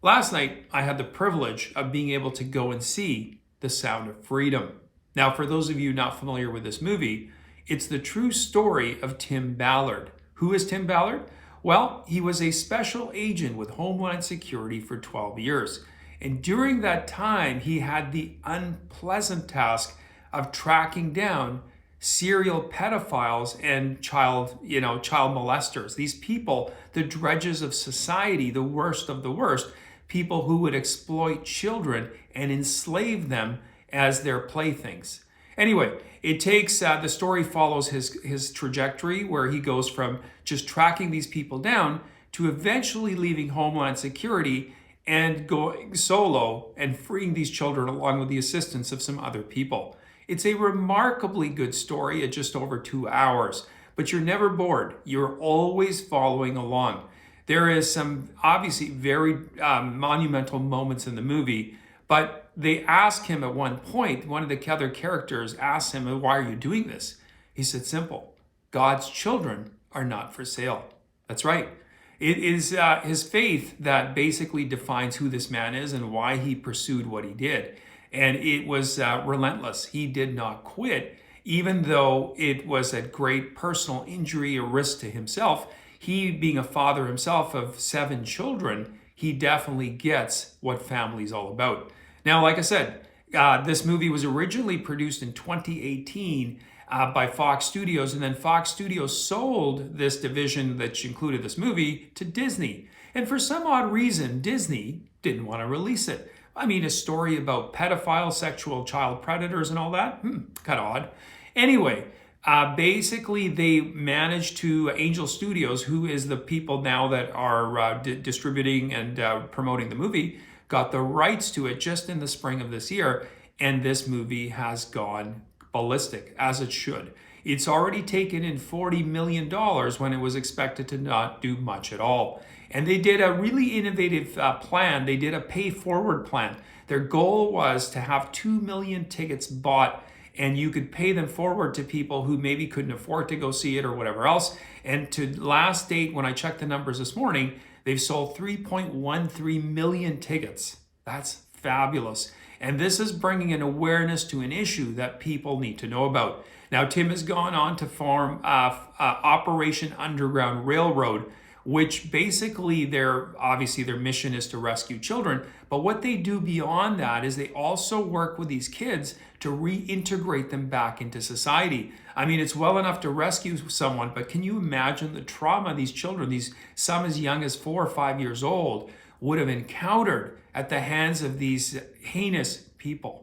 Last night, I had the privilege of being able to go and see The Sound of Freedom. Now, for those of you not familiar with this movie, it's the true story of Tim Ballard. Who is Tim Ballard? Well, he was a special agent with Homeland Security for 12 years. And during that time, he had the unpleasant task of tracking down serial pedophiles and child molesters. These people, the dredges of society, the worst of the worst, people who would exploit children and enslave them as their playthings. Anyway, it takes, the story follows his trajectory where he goes from just tracking these people down to eventually leaving Homeland Security and going solo and freeing these children along with the assistance of some other people. It's a remarkably good story at just over 2 hours, but you're never bored. You're always following along. There is some obviously very monumental moments in the movie, but they ask him at one point, one of the other characters asks him, why are you doing this? He said, simple, God's children are not for sale. That's right. It is his faith that basically defines who this man is and why he pursued what he did. And it was relentless. He did not quit, even though it was at great personal injury or risk to himself. He, being a father himself of 7 children, he definitely gets what family's all about. Now, like I said, this movie was originally produced in 2018 by Fox Studios, and then Fox Studios sold this division that included this movie to Disney. And for some odd reason, Disney didn't want to release it. I mean, a story about pedophiles, sexual child predators and all that? Kind of odd. Anyway, basically they managed to, Angel Studios, who is the people now that are distributing and promoting the movie, got the rights to it just in the spring of this year. And this movie has gone ballistic, as it should. It's already taken in $40 million when it was expected to not do much at all. And they did a really innovative plan. They did a pay forward plan. Their goal was to have 2 million tickets bought, and you could pay them forward to people who maybe couldn't afford to go see it or whatever else. And to last date, when I checked the numbers this morning, they've sold 3.13 million tickets. That's fabulous. And this is bringing an awareness to an issue that people need to know about. Now, Tim has gone on to form Operation Underground Railroad, which basically their mission is to rescue children. But what they do beyond that is they also work with these kids to reintegrate them back into society. I mean, it's well enough to rescue someone, but can you imagine the trauma these children, some as young as 4 or 5 years old, would have encountered at the hands of these heinous people?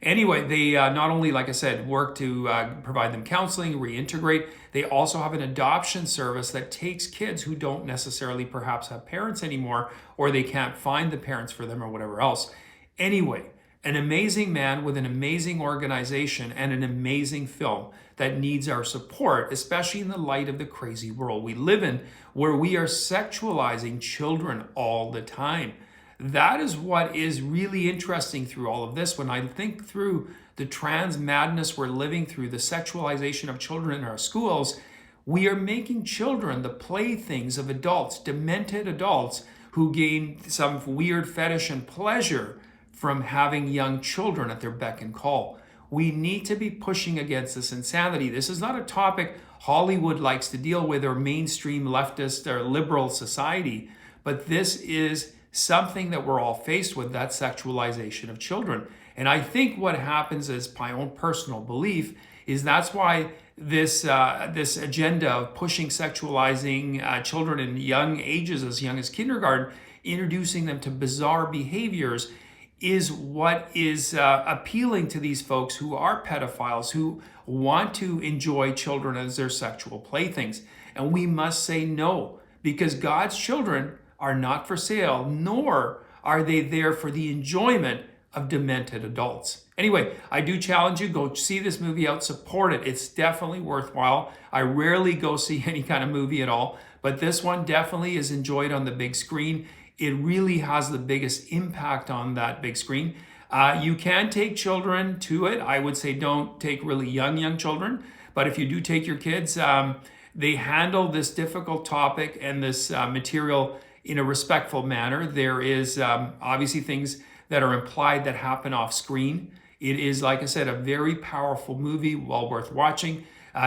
Anyway, they not only, like I said, work to provide them counseling, reintegrate, they also have an adoption service that takes kids who don't necessarily perhaps have parents anymore, or they can't find the parents for them or whatever else. Anyway, an amazing man with an amazing organization and an amazing film that needs our support, especially in the light of the crazy world we live in, where we are sexualizing children all the time. That is what is really interesting through all of this. When I think through the trans madness we're living through, the sexualization of children in our schools, we are making children the playthings of adults, demented adults who gain some weird fetish and pleasure from having young children at their beck and call. We need to be pushing against this insanity. This is not a topic Hollywood likes to deal with, or mainstream leftist or liberal society, but this is something that we're all faced with, that sexualization of children. And I think what happens, is my own personal belief, is that's why this agenda of pushing sexualizing children in young ages, as young as kindergarten, introducing them to bizarre behaviors, is what is appealing to these folks who are pedophiles, who want to enjoy children as their sexual playthings. And we must say no, because God's children are not for sale, nor are they there for the enjoyment of demented adults. Anyway, I do challenge you, go see this movie out, support it. It's definitely worthwhile. I rarely go see any kind of movie at all, but this one definitely is enjoyed on the big screen. It really has the biggest impact on that big screen. You can take children to it. I would say don't take really young children, but if you do take your kids, they handle this difficult topic and this material in a respectful manner. There is obviously things that are implied that happen off screen. It is, like I said, a very powerful movie, well worth watching.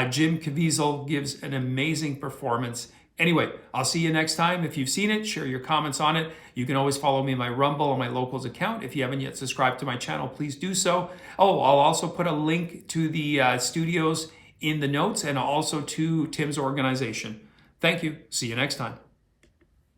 Jim Caviezel gives an amazing performance. Anyway, I'll see you next time. If you've seen it, share your comments on it. You can always follow me on my Rumble or my Locals account. If you haven't yet subscribed to my channel, please do so. Oh, I'll also put a link to the studios in the notes and also to Tim's organization. Thank you. See you next time.